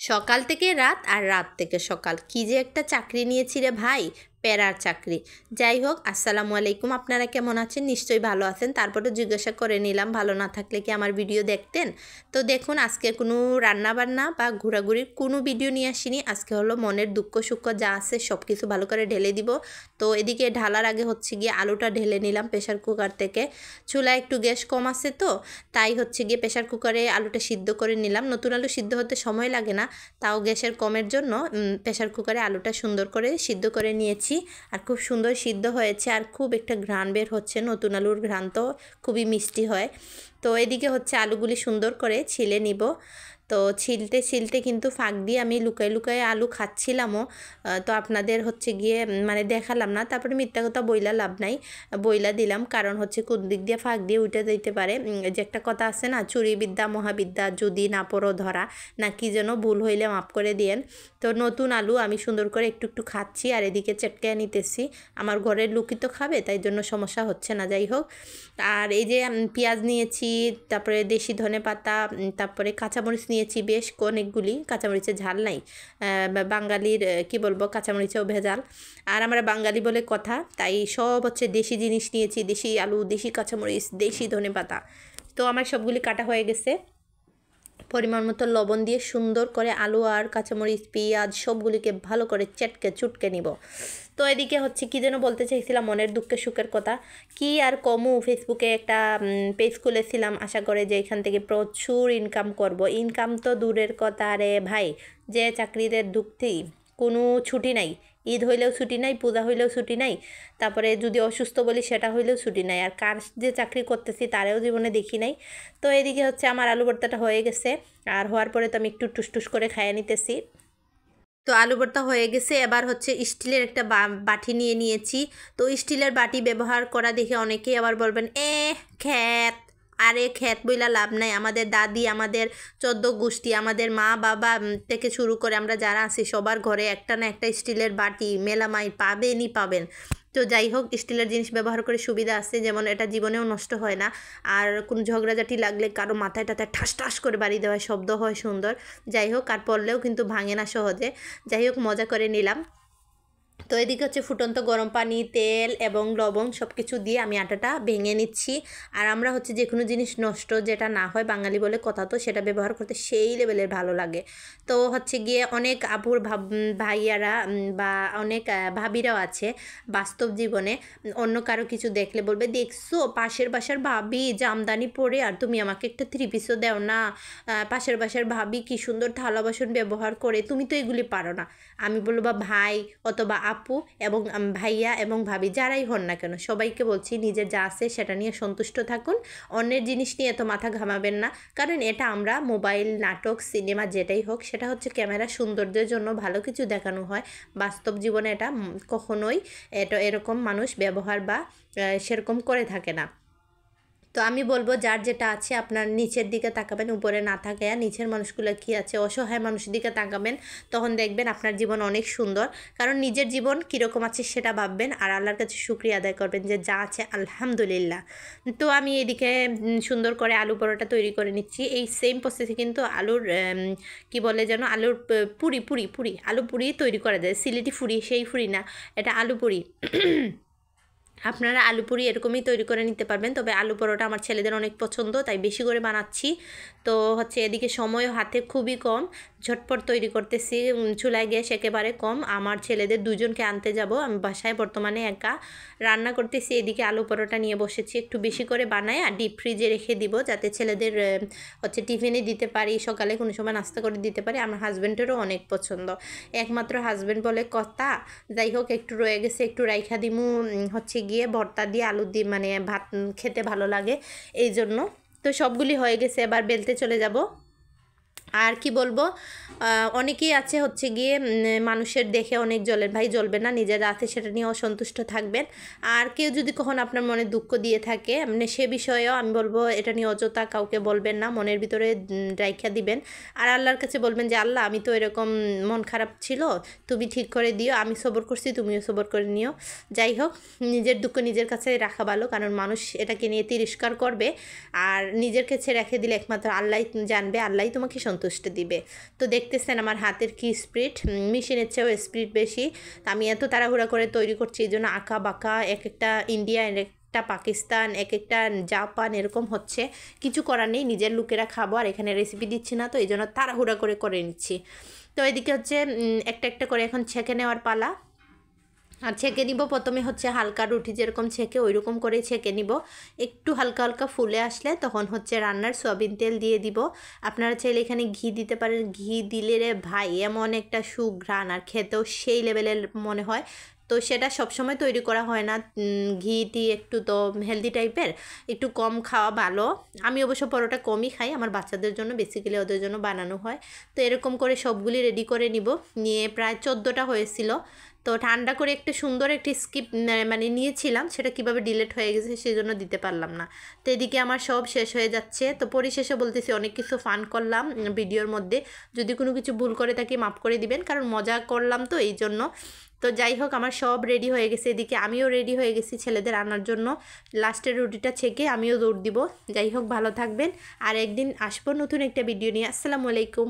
সকাল থেকে রাত আর রাত থেকে সকাল, কি যে একটা চাকরি নিয়েছি রে ভাই, প্যারার চাকরি। যাই হোক, আসসালামু আলাইকুম। আপনারা কেমন আছেন? নিশ্চয়ই ভালো আছেন। তারপরে জিজ্ঞাসা করে নিলাম ভালো না থাকলে কি আমার ভিডিও দেখতেন। তো দেখুন, আজকে কোনো রান্নাবান্না বা ঘোরাঘুরির কোনো ভিডিও নিয়ে আসিনি। আজকে হলো মনের দুঃখ সুখ যা আছে সব কিছু ভালো করে ঢেলে দিব। তো এদিকে ঢালার আগে হচ্ছে গিয়ে আলুটা ঢেলে নিলাম প্রেশার কুকার থেকে। চুলায় একটু গ্যাস কম আছে, তো তাই হচ্ছে গিয়ে প্রেশার কুকারে আলুটা সিদ্ধ করে নিলাম। নতুন আলু সিদ্ধ হতে সময় লাগে না, তাও গ্যাসের কমের জন্য প্রেশার কুকারে আলুটা সুন্দর করে সিদ্ধ করে নিয়েছি। আর খুব সুন্দর সিদ্ধ হয়েছে, আর খুব একটা ঘ্রাণ বের হচ্ছে। নতুন আলুর ঘ্রাণ তো খুবই মিষ্টি হয়। তো এদিকে হচ্ছে আলুগুলি সুন্দর করে ছিলে নিব। তো ছিলতে ছিলতে কিন্তু ফাঁক দিয়ে আমি লুকাই লুকাই আলু খাচ্ছিলামও। তো আপনাদের হচ্ছে গিয়ে মানে দেখালাম না। তারপরে মিথ্যা কথা বইলা লাভ নাই, বইলা দিলাম। কারণ হচ্ছে কোন দিক দিয়ে ফাঁক দিয়ে উঠে দিতে পারে। যে একটা কথা আছে না, চুরি বিদ্যা মহাবিদ্যা, যদি না পড়ো ধরা, না কি যেন, ভুল হইলে মাফ করে দিয়েন। তো নতুন আলু আমি সুন্দর করে একটু একটু খাচ্ছি, আর এদিকে চটকে নিতেছি। আমার ঘরের লোকই তো খাবে, তাই জন্য সমস্যা হচ্ছে না। যাই হোক, আর এই যে পেঁয়াজ নিয়েছি, তারপরে দেশি ধনে পাতা, তারপরে কাঁচামরিচ নিয়েছি বেশ অনেকগুলি। কাঁচামরিচের ঝাল নাই, বাঙালির কি বলবো, কাঁচামরিচেও ভেজাল। আর আমরা বাঙালি বলে কথা, তাই সব হচ্ছে দেশি জিনিস নিয়েছি। দেশি আলু, দেশি কাঁচামরিচ, দেশি ধনে পাতা। তো আমার সবগুলি কাটা হয়ে গেছে। পরিমাণ মতো লবণ দিয়ে সুন্দর করে আলু আর কাঁচামরিচ পেঁয়াজ সবগুলিকে ভালো করে চুটকে নিব। তো এদিকে হচ্ছে কি যেন বলতে চাইছিলাম, মনের দুঃখে সুখের কথা। কি আর কমু, ফেসবুকে একটা পেজ খুলেছিলাম, আশা করে যে এখান থেকে প্রচুর ইনকাম করব। ইনকাম তো দূরের কথা রে ভাই, যে চাকরিদের দুঃখেই কোনো ছুটি নাই। ঈদ হইলেও ছুটি নাই, পূজা হইলেও ছুটি নাই, তারপরে যদি অসুস্থ বলি সেটা হইলেও ছুটি নাই। আর কার যে চাকরি করতেছি তারেও জীবনে দেখি নাই। তো এদিকে হচ্ছে আমার আলু ভর্তাটা হয়ে গেছে, আর হওয়ার পরে তো আমি একটু টুসটুস করে খাইয়ে নিতেছি। তো আলু ভর্তা হয়ে গেছে। এবার হচ্ছে স্টিলের একটা বাটি নিয়ে নিয়েছি। তো স্টিলের বাটি ব্যবহার করা দেখে অনেকেই আবার বলবেন খ্যাত। আরে খ্যাত বইলা লাভ নাই। আমাদের দাদি, আমাদের 14 গোষ্ঠী, আমাদের মা বাবা থেকে শুরু করে আমরা যারা আছি সবার ঘরে একটা না একটা স্টিলের বাটি মেলামাই পাবেনই পাবেন। তো যাই হোক, স্টিলের জিনিস ব্যবহার করে সুবিধা আছে, যেমন এটা জীবনেও নষ্ট হয় না। আর কোনো ঝগড়াঝাটি লাগলে কারো মাথায় টাথায় ঠাস ঠাস করে বাড়ি দেওয়া শব্দ হয় সুন্দর। যাই হোক, আর পড়লেও কিন্তু ভাঙে না সহজে। যাই হোক, মজা করে নিলাম। তো এদিকে হচ্ছে ফুটন্ত গরম পানি, তেল এবং লবণ সব কিছু দিয়ে আমি আটাটা ভেঙে নিচ্ছি। আর আমরা হচ্ছে যে কোনো জিনিস নষ্ট যেটা না হয়, বাঙালি বলে কথা, তো সেটা ব্যবহার করতে সেই লেভেলের ভালো লাগে। তো হচ্ছে গিয়ে অনেক আপুর ভাইয়ারা বা অনেক ভাবিরাও আছে বাস্তব জীবনে, অন্য কারো কিছু দেখলে বলবে, দেখছো পাশের বাসার ভাবি জামদানি পরে, আর তুমি আমাকে একটা 3 পিসও দেও না। পাশের বাসার ভাবি কি সুন্দর থালা বাসন ব্যবহার করে, তুমি তো এগুলি পারো না। আমি বলবো, বা ভাই অথবা আপু এবং ভাইয়া এবং ভাবি যারাই হন না কেন, সবাইকে বলছি নিজের যা আছে সেটা নিয়ে সন্তুষ্ট থাকুন। অন্যের জিনিস নিয়ে এত মাথা ঘামাবেন না। কারণ এটা আমরা মোবাইল, নাটক, সিনেমা যেটাই হোক, সেটা হচ্ছে ক্যামেরা সৌন্দর্যের জন্য ভালো কিছু দেখানো হয়। বাস্তব জীবনে এটা কখনোই এরকম মানুষ ব্যবহার বা সেরকম করে থাকে না। তো আমি বলবো, যার যেটা আছে আপনার নিচের দিকে তাকাবেন, উপরে না তাকায়া নিচের মানুষগুলো কী আছে, অসহায় মানুষের দিকে তাকাবেন। তখন দেখবেন আপনার জীবন অনেক সুন্দর। কারণ নিজের জীবন কীরকম আছে সেটা ভাববেন, আর আল্লাহর কাছে শুকরিয়া আদায় করবেন যে যা আছে আলহামদুলিল্লাহ। তো আমি এদিকে সুন্দর করে আলু পরোটা তৈরি করে নিচ্ছি। এই সেম প্রসেসে কিন্তু আলুর কি বলে যেন, আলুর পুরি আলু পুরি তৈরি করা যায়। সিলেটি ফুরি, সেই ফুরি না, এটা আলু পুরি। আপনারা আলু পুরি এরকমই তৈরি করে নিতে পারবেন। তবে আলু পরোটা আমার ছেলেদের অনেক পছন্দ, তাই বেশি করে বানাচ্ছি। তো হচ্ছে এদিকে সময় হাতে খুবই কম, ঝটপট তৈরি করতেছি। চুলায় গ্যাস একেবারে কম। আমার ছেলেদের দুজনকে আনতে যাব, আমি বাসায় বর্তমানে একা রান্না করতেছি। এদিকে আলু পরোটা নিয়ে বসেছি, একটু বেশি করে বানাই আর ডিপ ফ্রিজে রেখে দিব, যাতে ছেলেদের হচ্ছে টিফিনে দিতে পারি, সকালে কোনো সময় নাস্তা করে দিতে পারি। আমার হাজব্যান্ডেরও অনেক পছন্দ, একমাত্র হাজব্যান্ড বলে কথা। যাই হোক, একটু রয়ে গেছে, একটু রাইখা দিমু হচ্ছে গিয়ে ভর্তা দিয়ে আলু দিয়ে, মানে ভাত খেতে ভালো লাগে এই জন্য। তো সবগুলি হয়ে গেছে, এবার বেলতে চলে যাব। আর কি বলবো, অনেকেই আছে হচ্ছে গিয়ে মানুষের দেখে অনেক জ্বলেন, ভাই জ্বলবে না, নিজের আছে সেটা নিয়ে অসন্তুষ্ট থাকবেন। আর কেউ যদি কখনো আপনার মনে দুঃখ দিয়ে থাকে, মানে সে বিষয়েও আমি বলবো এটা নিয়ে অযথা কাউকে বলবেন না, মনের ভিতরে রাইখা দিবেন। আর আল্লাহর কাছে বলবেন যে আল্লাহ, আমি তো এরকম মন খারাপ ছিল, তুমি ঠিক করে দিও, আমি সবর করছি, তুমিও সবর করে নিও। যাই হোক, নিজের দুঃখ নিজের কাছে রাখা ভালো, কারণ মানুষ এটাকে নিয়ে তিরস্কার করবে। আর নিজের কাছে রেখে দিলে একমাত্র আল্লাহ জানবে, আল্লাহ তোমাকে সন্তুষ্ট সন্তুষ্ট দিবে। তো দেখতেছেন আমার হাতের কি স্পিড, মেশিনের চেয়েও স্পিড বেশি। আমি এত তাড়াহুড়া করে তৈরি করছি, এই জন্য আঁকা বাঁকা, এক একটা ইন্ডিয়া, একটা পাকিস্তান, এক একটা জাপান এরকম হচ্ছে। কিছু করার নেই, নিজের লোকেরা খাবো আর এখানে রেসিপি দিচ্ছি না, তো এই জন্য তাড়াহুড়া করে নিচ্ছি। তো এদিকে হচ্ছে একটা একটা করে এখন ছেঁকে নেওয়ার পালা। আর ছেঁকে নিব প্রথমে হচ্ছে হালকা রুটি যেরকম ছেঁকে ওই রকম করে ছেঁকে নিব। একটু হালকা হালকা ফুলে আসলে তখন হচ্ছে রান্নার সয়াবিন তেল দিয়ে দিব। আপনারা চাইলে এখানে ঘি দিতে পারেন, ঘি দিলে রে ভাই এমন একটা সুঘ্রাণ, আর খেতেও সেই লেভেলের মনে হয়। তো সেটা সবসময় তৈরি করা হয় না, ঘিটি একটু তো হেলদি টাইপের, একটু কম খাওয়া ভালো। আমি অবশ্য পরোটা কমই খাই, আমার বাচ্চাদের জন্য বেসিক্যালি ওদের জন্য বানানো হয়। তো এরকম করে সবগুলি রেডি করে নিব, নিয়ে প্রায় 14টা হয়েছিল। তো ঠান্ডা করে একটু সুন্দর একটি স্কিপ মানে নিয়েছিলাম, সেটা কিভাবে ডিলিট হয়ে গেছে সেই জন্য দিতে পারলাম না। তো এদিকে আমার সব শেষ হয়ে যাচ্ছে। তো পরিশেষে বলতেছি অনেক কিছু ফান করলাম ভিডিওর মধ্যে, যদি কোনো কিছু ভুল করে থাকি মাফ করে দিবেন, কারণ মজা করলাম তো এই জন্য। তো যাই হোক আমার সব রেডি হয়ে গেছে, এদিকে আমিও রেডি হয়ে গেছি ছেলেদের আনার জন্য। লাস্টের রুটিটা ছেঁকে আমিও দৌড় দিব। যাই হোক ভালো থাকবেন, আর একদিন আসবো নতুন একটা ভিডিও নিয়ে। আসসালামু আলাইকুম।